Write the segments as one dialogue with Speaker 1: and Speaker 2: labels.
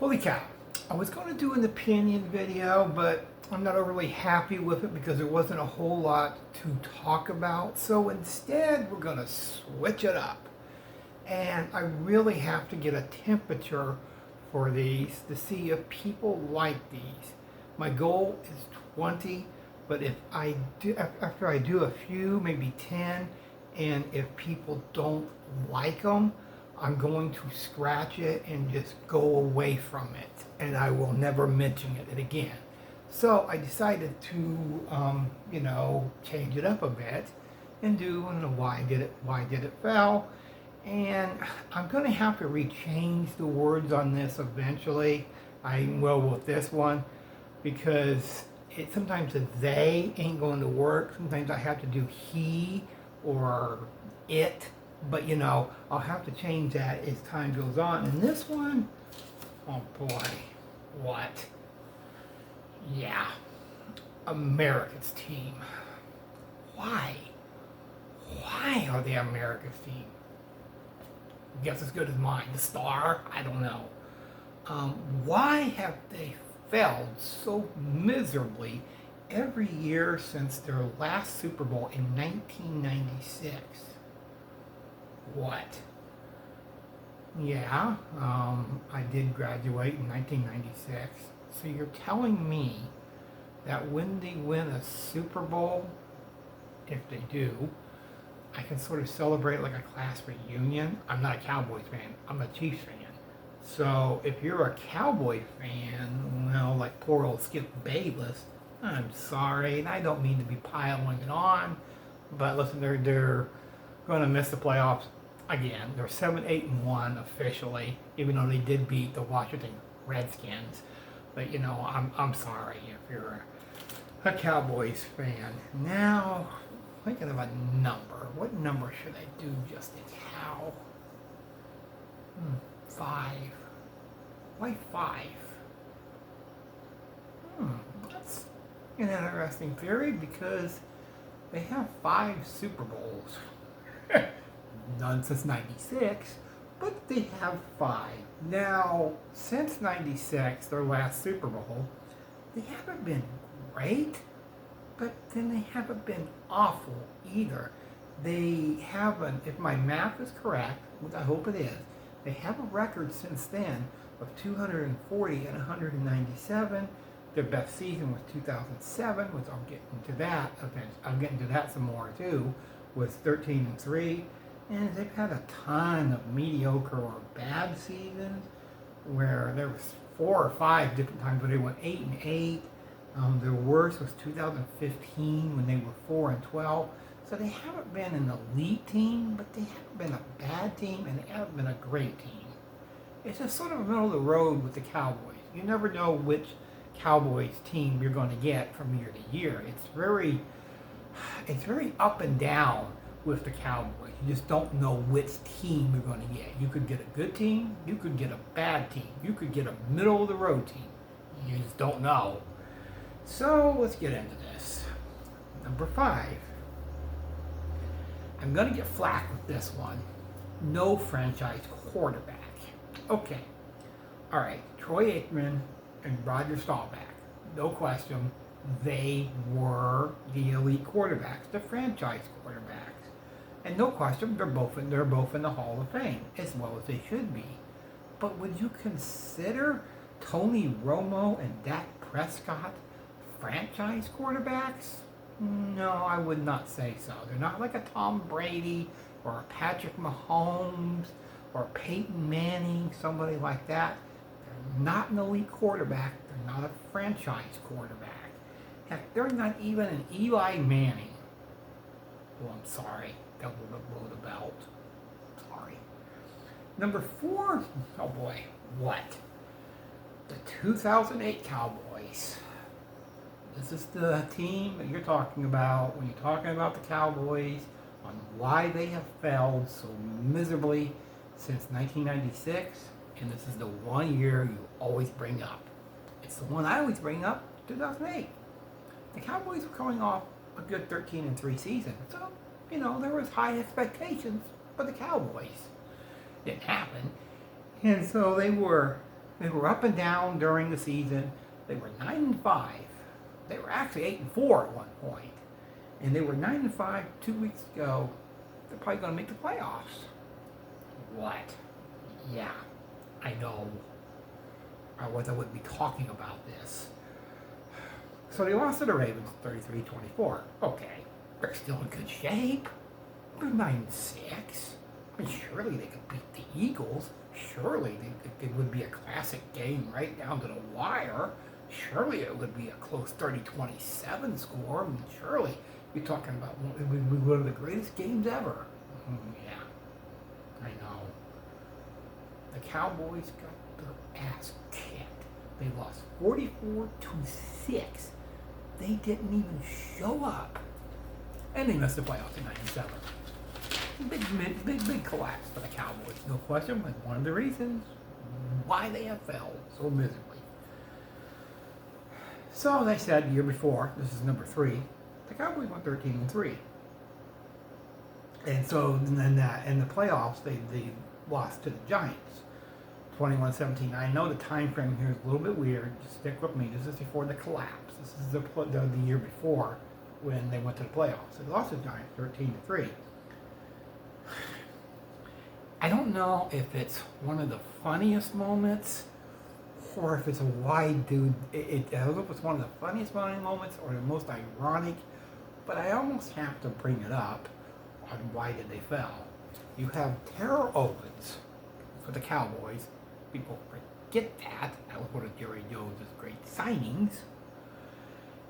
Speaker 1: Holy cow. I was going to do an opinion video, but I'm not overly happy with it because there wasn't a whole lot to talk about. So instead, we're going to switch it up. And I really have to get a temperature for these to see if people like these. My goal is 20, but if I do, after I do a few, maybe 10, and if people don't like them, I'm going to scratch it and just go away from it, and I will never mention it again. So I decided to, change it up a bit and do why did it fail, and I'm going to have to rechange the words on this eventually. I will with this one because sometimes the they ain't going to work. Sometimes I have to do he or it, but I'll have to change that as time goes on. And this one, oh boy, what? Yeah, America's team. Why? Why are they America's team? Guess as good as mine. The star? I don't know. Why have they failed so miserably every year since their last Super Bowl in 1996? What? Yeah, I did graduate in 1996. So you're telling me that when they win a Super Bowl, if they do, I can sort of celebrate like a class reunion? I'm not a Cowboys fan. I'm a Chiefs fan. So if you're a Cowboy fan, well, like poor old Skip Bayless, I'm sorry, and I don't mean to be piling it on, but listen, they're going to miss the playoffs again. They're 7-8-1 officially, even though they did beat the Washington Redskins. But I'm sorry if you're a Cowboys fan. Now, thinking of a number. What number should I do just a cow? 5. Why 5? That's an interesting theory because they have 5 Super Bowls. None since 96, but they have 5. Now, since 96, their last Super Bowl, they haven't been great, but then they haven't been awful either. They haven't, if my math is correct, which I hope it is, they have a record since then of 240 and 197. Their best season was 2007, which I'll get into that eventually. I'll get into that some more too, was 13-3. And they've had a ton of mediocre or bad seasons where there was 4 or 5 different times where they went 8-8. Their worst was 2015 when they were 4-12. So they haven't been an elite team, but they haven't been a bad team, and they haven't been a great team. It's just sort of middle of the road with the Cowboys. You never know which Cowboys team you're going to get from year to year. It's very up and down with the Cowboys. You just don't know which team you're going to get. You could get a good team, you could get a bad team, you could get a middle of the road team. You just don't know. So let's get into this. Number 5. I'm going to get flack with this one. No franchise quarterback. Okay. All right. Troy Aikman and Roger Staubach. No question. They were the elite quarterbacks, the franchise quarterbacks. And no question, they're both in the Hall of Fame, as well as they should be. But would you consider Tony Romo and Dak Prescott franchise quarterbacks? No, I would not say so. They're not like a Tom Brady or a Patrick Mahomes or Peyton Manning, somebody like that. They're not an elite quarterback. They're not a franchise quarterback. Heck, they're not even an Eli Manning. Oh, I'm sorry. Double below the belt. Sorry. Number 4. Oh boy. What? The 2008 Cowboys. This is the team that you're talking about when you're talking about the Cowboys, on why they have failed so miserably since 1996, and this is the one year you always bring up. It's the one I always bring up, 2008. The Cowboys were coming off a good 13-3 season, so, there was high expectations for the Cowboys. Didn't happen, and so they were They were up and down during the season. They were 9-5. They were actually 8-4 at one point, and they were 9-5 2 weeks ago. They're probably going to make the playoffs. What? Yeah, I know. Otherwise, I wouldn't be talking about this. So they lost to the Ravens 33-24. Okay, they're still in good shape. They're 9-6. I mean, surely they could beat the Eagles. Surely it would be a classic game right down to the wire. Surely it would be a close 30-27 score. I mean, surely you're talking about it would be one of the greatest games ever. Yeah, I know. The Cowboys got their ass kicked. They lost 44-6. They didn't even show up. And they missed the playoffs in 97. Big collapse for the Cowboys, no question, but one of the reasons why they have failed so miserably. So they said the year before, this is number 3, the Cowboys went 13-3. And so then in the playoffs, they lost to the Giants, 21-17. I know the time frame here is a little bit weird. Just stick with me. This is before the collapse. This is the year before when they went to the playoffs. They lost to the Giants 13-3. I don't know if it's one of the funniest moments or if it's a wide dude. I don't know if it's one of the funniest moments or the most ironic, but I almost have to bring it up on why did they fail. You have Terrell Owens for the Cowboys. People forget that. That was one of Jerry Jones' great signings.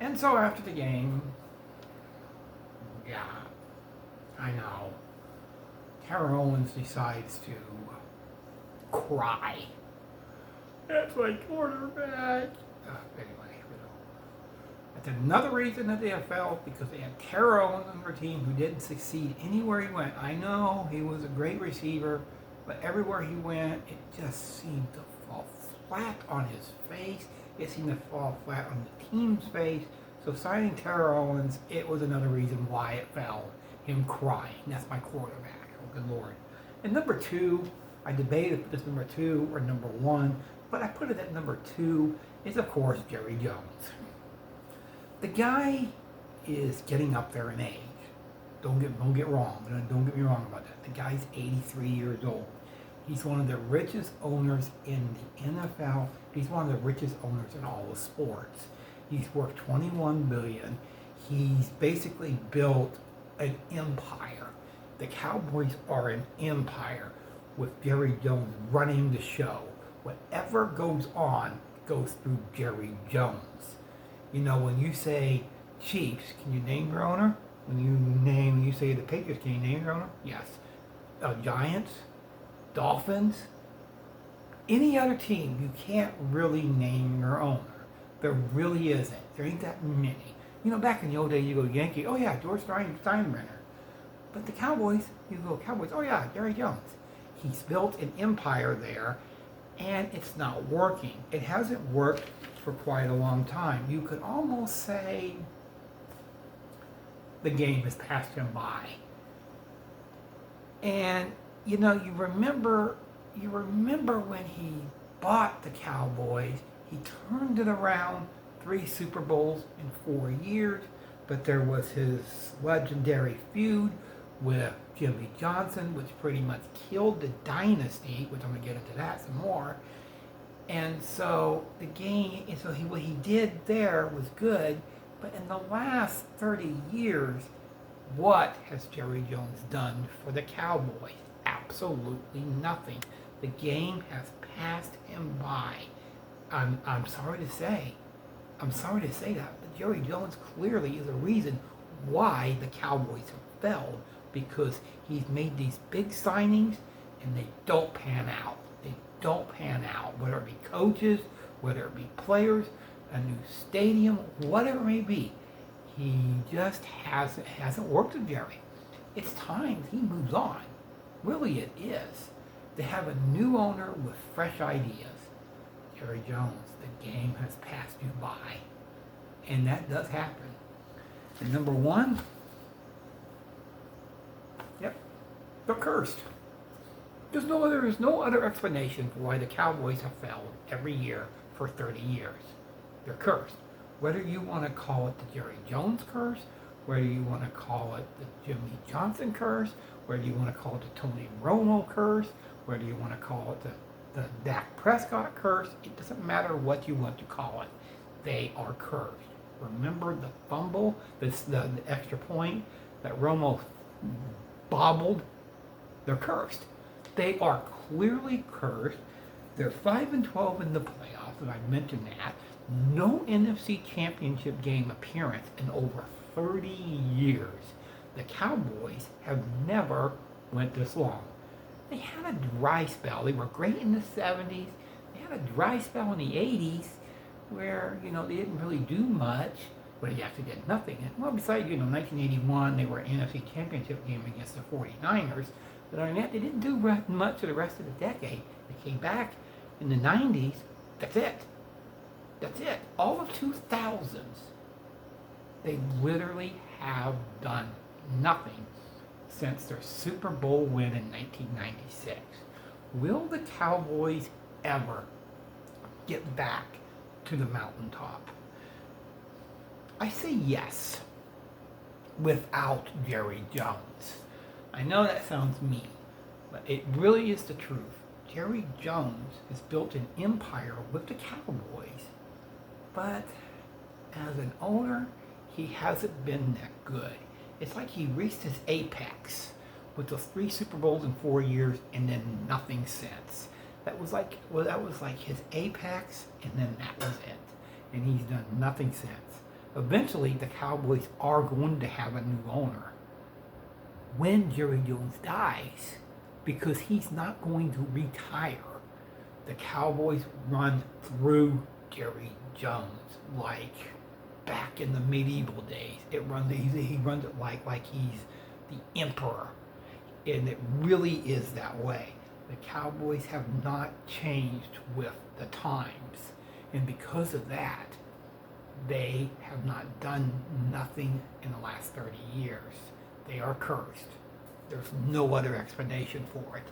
Speaker 1: And so after the game, yeah, I know. Terrell Owens decides to cry. That's my quarterback. Anyway, that's another reason that they have failed, because they had Terrell Owens on their team who didn't succeed anywhere he went. I know he was a great receiver, but everywhere he went, it just seemed to fall flat on his face. It seemed to fall flat on the team's face. So signing Terrell Owens, it was another reason why it fell. Him crying. That's my quarterback. Good Lord. And number 2, I debated if this number 2 or number 1, but I put it at number 2 is, of course, Jerry Jones. The guy is getting up there in age. Don't get me wrong. Don't get me wrong about that. The guy's 83 years old. He's one of the richest owners in the NFL. He's one of the richest owners in all of sports. He's worth $21 billion. He's basically built an empire. The Cowboys are an empire with Jerry Jones running the show. Whatever goes on goes through Jerry Jones. You know, when you say Chiefs, can you name your owner? When you say the Patriots, can you name your owner? Yes. Giants, Dolphins, any other team, you can't really name your owner. There really isn't. There ain't that many. You know, back in the old days, you go Yankee, oh yeah, George Steinbrenner. But the Cowboys, you go Cowboys, oh yeah, Jerry Jones. He's built an empire there, and it's not working. It hasn't worked for quite a long time. You could almost say the game has passed him by. And, you know, you remember when he bought the Cowboys, he turned it around 3 Super Bowls in 4 years, but there was his legendary feud with Jimmy Johnson, which pretty much killed the dynasty, which I'm going to get into that some more. And so what he did there was good, but in the last 30 years, what has Jerry Jones done for the Cowboys? Absolutely nothing. The game has passed him by. I'm sorry to say that, but Jerry Jones clearly is a reason why the Cowboys have failed, because he's made these big signings and they don't pan out. They don't pan out, whether it be coaches, whether it be players, a new stadium, whatever it may be. He just hasn't worked with Jerry. It's time he moves on. Really, it is. They have a new owner with fresh ideas. Jerry Jones, the game has passed you by. And that does happen. And number 1, yep, they're cursed. There's no other explanation for why the Cowboys have failed every year for 30 years. They're cursed. Whether you want to call it the Jerry Jones curse, whether you want to call it the Jimmy Johnson curse, whether you want to call it the Tony Romo curse, whether you want to call it the Dak Prescott curse, it doesn't matter what you want to call it. They are cursed. Remember the fumble, the extra point that Romo bobbled? They're cursed. They are clearly cursed. They're 5-12 in the playoffs, and I mentioned that. No NFC Championship game appearance in over 30 years. The Cowboys have never went this long. They had a dry spell. They were great in the 70s. They had a dry spell in the 80s where, they didn't really do much. But they actually did nothing. And, well, besides, 1981, they were an NFC Championship game against the 49ers. But other than that, they didn't do much for the rest of the decade. They came back in the 90s. That's it. That's it. All of 2000s, they literally have done nothing since their Super Bowl win in 1996. Will the Cowboys ever get back to the mountaintop? I say yes, without Jerry Jones. I know that sounds mean, but it really is the truth. Jerry Jones has built an empire with the Cowboys, but as an owner, he hasn't been that good. It's like he reached his apex with those 3 Super Bowls in 4 years and then nothing since. That was like his apex, and then that was it. And he's done nothing since. Eventually, the Cowboys are going to have a new owner when Jerry Jones dies, because he's not going to retire. The Cowboys run through Jerry Jones like back in the medieval days. He runs it like he's the emperor, and it really is that way. The Cowboys have not changed with the times, and because of that, they have not done nothing in the last 30 years. They are cursed. There's no other explanation for it.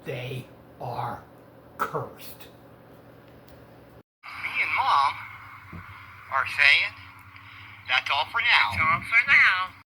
Speaker 1: They are cursed.
Speaker 2: Me and Mom are saying that's all for now.
Speaker 3: That's all for now.